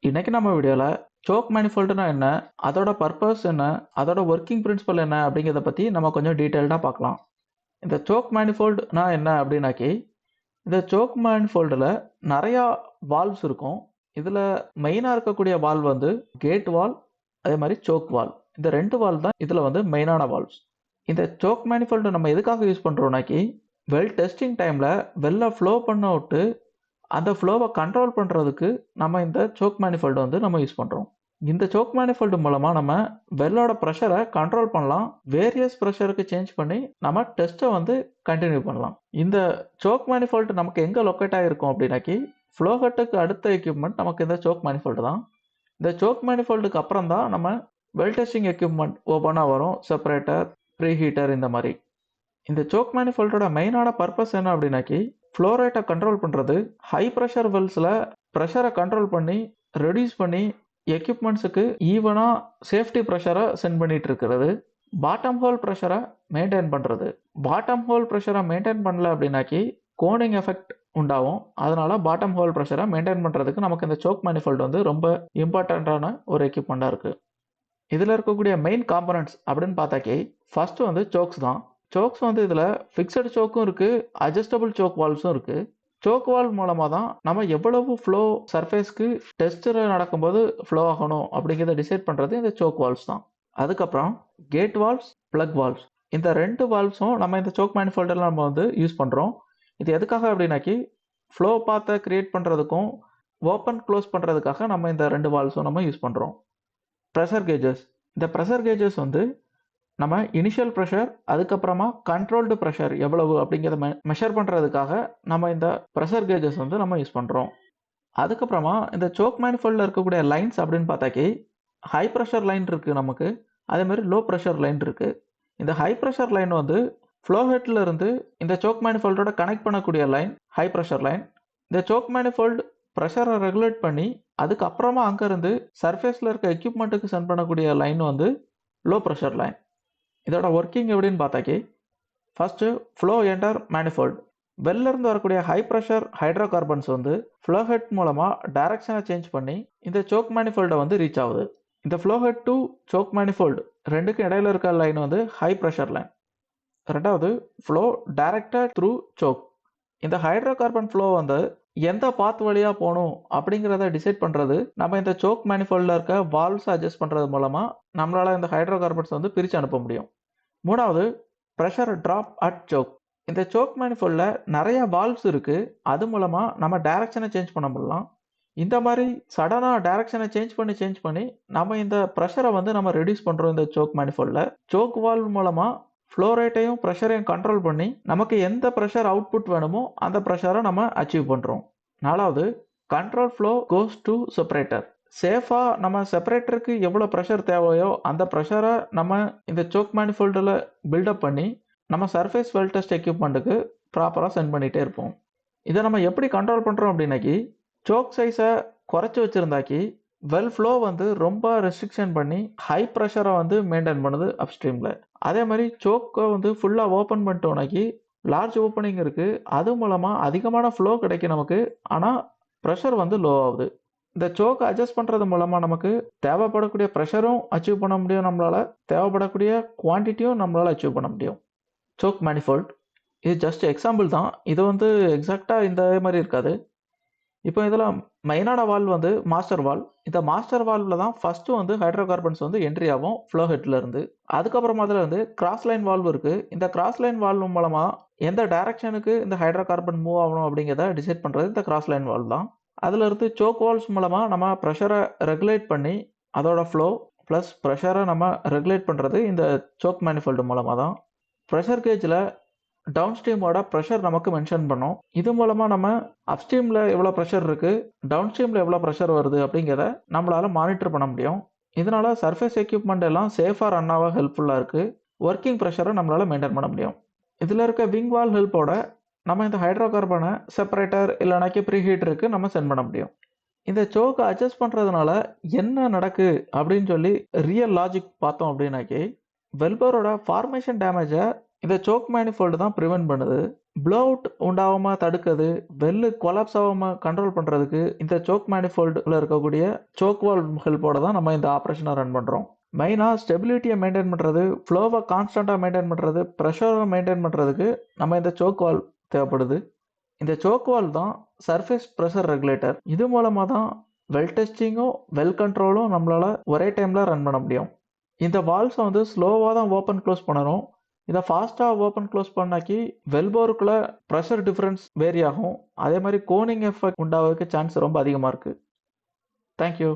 இன்னைக்கு நம்ம வீடியோல சோக் மேனிஃபோல்டுனா என்ன, அதோட பர்பஸ் என்ன, அதோட ஒர்க்கிங் பிரின்சிபல் என்ன அப்படிங்கிறத பத்தி நம்ம கொஞ்சம் டீட்டெயில்டா பார்க்கலாம். இந்த சோக் மேனிஃபோல்டுனா என்ன அப்படின்னாக்கி, இந்த சோக் மேனிஃபோல்டுல நிறையா வால்வ்ஸ் இருக்கும். இதுல மெயினா இருக்கக்கூடிய வால்வ் வந்து கேட் வால்வ், அதே மாதிரி சோக் வால்வ். இந்த 2 வால்வ் தான் இதுல வந்து மெயினான வால்வ்ஸ். இந்த சோக் மேனிஃபோல்டு நம்ம எதுக்காக யூஸ் பண்றோம்னாக்கி, வெல் டெஸ்டிங் டைம்ல வெல்ல ஃப்ளோ பண்ண விட்டு அந்த ஃப்ளோவை கண்ட்ரோல் பண்ணுறதுக்கு நம்ம இந்த சோக் மேனிஃபோல்டு வந்து நம்ம யூஸ் பண்ணுறோம். இந்த சோக் மேனிஃபோல்டு மூலமாக நம்ம வெல்லோட ப்ரெஷரை கண்ட்ரோல் பண்ணலாம். வேரியஸ் ப்ரெஷருக்கு சேஞ்ச் பண்ணி நம்ம டெஸ்ட்டை வந்து கண்டினியூ பண்ணலாம். இந்த சோக் மேனிஃபோல்டு நமக்கு எங்கே லொக்கேட் ஆகிருக்கும் அப்படின்னாக்கி, ஃப்ளோ ஹெட்டுக்கு அடுத்த எக்யூப்மெண்ட் நமக்கு இந்த சோக் மேனிஃபோல்டு தான். இந்த சோக் மேனிஃபோல்டுக்கு அப்புறம் தான் நம்ம வெல் டெஸ்டிங் எக்யூப்மெண்ட் ஓப்பனாக வரும். செப்பரேட்டர், ப்ரீ ஹீட்டர் இந்த மாதிரி. இந்த சோக் மேனிஃபோல்டோட மெயினான பர்பஸ் என்ன அப்படின்னாக்கி, ஃப்ளோ ரேட்டை கண்ட்ரோல் பண்ணுறது, ஹை ப்ரெஷர் வெல்ஸில் ப்ரெஷரை கண்ட்ரோல் பண்ணி ரெடியூஸ் பண்ணி எக்யூப்மெண்ட்ஸுக்கு ஈவனாக சேஃப்டி ப்ரெஷரை சென்ட் பண்ணிட்டு இருக்கிறது, பாட்டம் ஹோல் ப்ரெஷரை மெயின்டைன் பண்ணுறது. பாட்டம் ஹோல் ப்ரெஷரை மெயின்டைன் பண்ணல அப்படின்னாக்கி கோனிங் எஃபெக்ட் உண்டாகும். அதனால பாட்டம் ஹோல் ப்ரெஷரை மெயின்டைன் பண்ணுறதுக்கு நமக்கு இந்த சோக் மேனிஃபோல்டு வந்து ரொம்ப இம்பார்ட்டண்ட்டான ஒரு எக்யூப்மெண்ட்டாக இருக்குது. இதில் இருக்கக்கூடிய மெயின் காம்பனன்ட்ஸ் அப்படின்னு பார்த்தாக்கி, ஃபர்ஸ்ட் வந்து சோக்ஸ் தான். சோக்ஸ் வந்து இதில் ஃபிக்ஸட் சோக்கும் இருக்குது, அட்ஜஸ்டபிள் சோக் வால்வ்ஸும் இருக்குது. சோக் வால்வ் மூலமாக தான் நம்ம எவ்வளவு ஃப்ளோ சர்ஃபேஸ்க்கு டெஸ்ட்டில் நடக்கும்போது ஃப்ளோ ஆகணும் அப்படிங்கிறத டிசைட் பண்ணுறது இந்த சோக் வால்வ்ஸ் தான். அதுக்கப்புறம் கேட் வால்வ்ஸ், பிளக் வால்வ்ஸ், இந்த 2 வால்வ்ஸும் நம்ம இந்த சோக் மேனிஃபோல்டில் நம்ம வந்து யூஸ் பண்ணுறோம். இது எதுக்காக அப்படின்னாக்கி, ஃப்ளோ பாத்தை கிரியேட் பண்ணுறதுக்கும் ஓப்பன் க்ளோஸ் பண்ணுறதுக்காக நம்ம இந்த 2 வால்வ்ஸும் நம்ம யூஸ் பண்ணுறோம். ப்ரெஷர் கேஜஸ், இந்த ப்ரெஷர் கேஜஸ் வந்து நம்ம இனிஷியல் ப்ரெஷர், அதுக்கப்புறமா கண்ட்ரோல்டு ப்ரெஷர் எவ்வளவு அப்படிங்கிறத மெஷர் பண்ணுறதுக்காக நம்ம இந்த ப்ரெஷர் கேஜஸ் வந்து நம்ம யூஸ் பண்ணுறோம். அதுக்கப்புறமா இந்த சோக் மேனிஃபோல்டில் இருக்கக்கூடிய லைன்ஸ் அப்படின்னு பார்த்தாக்கி, ஹை ப்ரெஷர் லைன் இருக்குது நமக்கு, அதேமாதிரி லோ ப்ரெஷர் லைன் இருக்குது. இந்த ஹை ப்ரெஷர் லைன் வந்து ஃப்ளோ ஹெட்டில் இருந்து இந்த சோக் மேனிஃபோல்டோட கனெக்ட் பண்ணக்கூடிய லைன் ஹை ப்ரெஷர் லைன். இந்த சோக் மேனிஃபோல்டு ப்ரெஷரை ரெகுலேட் பண்ணி அதுக்கப்புறமா அங்கேருந்து சர்ஃபேஸில் இருக்க எக்யூப்மெண்ட்டுக்கு சென்ட் பண்ணக்கூடிய லைன் வந்து லோ ப்ரெஷர் லைன். இதோட ஒர்க்கிங் எப்படின்னு பார்த்தாக்கி, ஃபர்ஸ்ட் ஃப்ளோ என்டர் மேனிஃபோல்டு. வெளில இருந்து வரக்கூடிய ஹை ப்ரெஷர் ஹைட்ரோ கார்பன்ஸ் வந்து ஃப்ளோ ஹெட் மூலமாக டைரக்ஷனை சேஞ்ச் பண்ணி இந்த சோக் மேனிஃபோல்டை வந்து ரீச் ஆகுது. இந்த flow head to choke manifold ரெண்டுக்கும் இடையில இருக்க லைன் வந்து ஹை ப்ரெஷர் லைன். ரெண்டாவது ஃப்ளோ டைரக்டட் த்ரூ சோக். இந்த ஹைட்ரோ கார்பன் ஃப்ளோ வந்து எந்த பாத் வழியாக போகணும் அப்படிங்கிறத டிசைட் பண்ணுறது நம்ம இந்த சோக் மேனிஃபோல்டில் இருக்க வால்வ்ஸ் அட்ஜஸ்ட் பண்ணுறது மூலமாக நம்மளால் இந்த ஹைட்ரோ கார்பன்ஸ் வந்து பிரித்து அனுப்ப முடியும். மூணாவது ப்ரெஷர் ட்ராப் அட் சோக். இந்த சோக் மேனிஃபோல்டில் நிறைய வால்வ்ஸ் இருக்குது, அது மூலமாக நம்ம டைரக்ஷனை சேஞ்ச் பண்ண முடியலாம். இந்த மாதிரி சடனாக டைரக்ஷனை சேஞ்ச் பண்ணி நம்ம இந்த ப்ரெஷரை வந்து நம்ம ரெடியூஸ் பண்ணுறோம். இந்த சோக் மேனிஃபோல்டில் சோக் வால்வ் மூலமாக ஃப்ளோ ரேட்டையும் ப்ரெஷரையும் கண்ட்ரோல் பண்ணி நமக்கு எந்த ப்ரெஷர் அவுட்புட் வேணுமோ அந்த ப்ரெஷரை நம்ம அச்சீவ் பண்ணுறோம். நாலாவது control flow goes to separator. சேஃபாக நம்ம செப்பரேட்டருக்கு எவ்வளோ ப்ரெஷர் தேவையோ அந்த ப்ரெஷரை நம்ம இந்த சோக் மேனிஃபோல்டில் பில்டப் பண்ணி நம்ம சர்ஃபேஸ் வெல் டெஸ்ட் எக்யூப்மெண்ட்டுக்கு ப்ராப்பராக சென்ட் பண்ணிகிட்டே இருப்போம். இதை நம்ம எப்படி கண்ட்ரோல் பண்ணுறோம் அப்படின்னாக்கி, சோக் சைஸை குறைச்சி வச்சுருந்தாக்கி வெல் ஃப்ளோ வந்து ரொம்ப ரெஸ்ட்ரிக்ஷன் பண்ணி ஹை ப்ரெஷரை வந்து மெயின்டைன் பண்ணுது அப்ஸ்ட்ரீமில். அதே மாதிரி சோக்கை வந்து ஃபுல்லாக ஓப்பன் பண்ணிட்டோம்னாக்கி லார்ஜ் ஓப்பனிங் இருக்குது, அது மூலமாக அதிகமான ஃப்ளோ கிடைக்கும் நமக்கு, ஆனால் ப்ரெஷர் வந்து லோ ஆகுது. இந்த சோக்கை அட்ஜஸ்ட் பண்ணுறது மூலமாக நமக்கு தேவைப்படக்கூடிய ப்ரெஷரும் அச்சீவ் பண்ண முடியும், நம்மளால் தேவைப்படக்கூடிய குவான்டிட்டியும் நம்மளால் அச்சீவ் பண்ண முடியும். சோக் மேனிஃபோல்ட் இது ஜஸ்ட் எக்ஸாம்பிள் தான், இது வந்து எக்ஸாக்டாக இந்த மாதிரி இருக்காது. இப்போ இதில் மெயினான வால்வ் வந்து மாஸ்டர் வால்வ். இந்த மாஸ்டர் வால்வில் தான் ஃபஸ்ட்டு வந்து ஹைட்ரோ கார்பன்ஸ் வந்து என்ட்ரி ஆகும் ஃப்ளோ ஹெட்டில் இருந்து. அதுக்கப்புறமா அதில் வந்து கிராஸ் லைன் வால்வ் இருக்குது. இந்த கிராஸ் லைன் வால்வ் மூலமாக எந்த டைரக்ஷனுக்கு இந்த ஹைட்ரோ கார்பன் மூவ் ஆகணும் அப்படிங்கிறத டிசைட் பண்ணுறது இந்த கிராஸ் லைன் வால்வ் தான். அதில் இருந்து சோக் வால்வ்ஸ் மூலமாக நம்ம ப்ரெஷரை ரெகுலேட் பண்ணி அதோட ஃப்ளோ ப்ளஸ் ப்ரெஷரை நம்ம ரெகுலேட் பண்ணுறது இந்த சோக் மேனிஃபோல்டு மூலமாக தான். ப்ரெஷர் கேஜில் டவுன் ஸ்ட்ரீமோட ப்ரெஷர் நமக்கு மென்ஷன் பண்ணோம். இது மூலமாக நம்ம அப்ஸ்ட்ரீமில் எவ்வளோ ப்ரெஷர் இருக்குது, டவுன் ஸ்ட்ரீமில் எவ்வளோ ப்ரெஷர் வருது அப்படிங்கிறத நம்மளால் மானிட்டர் பண்ண முடியும். இதனால் சர்ஃபேஸ் எக்யூப்மெண்ட் எல்லாம் சேஃபாக ரன் ஆக ஹெல்ப்ஃபுல்லாக இருக்குது. ஒர்க்கிங் ப்ரெஷரை நம்மளால் மெயின்டைன் பண்ண முடியும். இதில் இருக்க விங் வால் ஹெல்ப்போட நம்ம இந்த ஹைட்ரோ கார்பனை செப்பரேட்டர் இல்லைனாக்கி ப்ரீ ஹீட்டருக்கு நம்ம சென்ட் பண்ண முடியும். இந்த சோக்கை அட்ஜஸ்ட் பண்ணுறதுனால என்ன நடக்கு அப்படின்னு சொல்லி ரியல் லாஜிக் பார்த்தோம் அப்படின்னாக்கி, வெல்பரோட ஃபார்மேஷன் டேமேஜை இந்த சோக் மேனிஃபோல்டு தான் ப்ரிவென்ட் பண்ணுது. ப்ளோ அவுட் உண்டாகாம தடுக்கிறது, வெல்லு கொலாப்ஸ் ஆகாம கண்ட்ரோல் பண்றதுக்கு இந்த சோக் மேனிஃபோல்டுல இருக்கக்கூடிய சோக் வால்வ் ஹெல்ப்போட தான் நம்ம இந்த ஆப்பரேஷனை ரன் பண்றோம். மெயினா ஸ்டெபிலிட்டியை மெயின்டைன் பண்றது, ஃப்ளோவை கான்ஸ்டன்டா மெயின்டைன் பண்றது, ப்ரெஷரை மெயின்டைன் பண்றதுக்கு நம்ம இந்த சோக் வால்வ் தேவைப்படுது. இந்த சோக் வால்வ் தான் சர்ஃபேஸ் ப்ரெஷர் ரெகுலேட்டர். இது மூலமா தான் வெல் டெஸ்டிங்கும் வெல் கண்ட்ரோலும் நம்மளால ஒரே டைம்ல ரன் பண்ண முடியும். இந்த வால்வ்ஸை வந்து ஸ்லோவாக தான் ஓப்பன் க்ளோஸ் பண்ணணும். இதை ஃபாஸ்ட்டாக ஓப்பன் க்ளோஸ் பண்ணாக்கி வெல்போருக்குள்ள ப்ரெஷர் டிஃப்ரென்ஸ் வேரி ஆகும். அதே மாதிரி கோனிங் எஃபெக்ட் உண்டாவதுக்கு சான்ஸ் ரொம்ப அதிகமாக இருக்குது. தேங்க்யூ.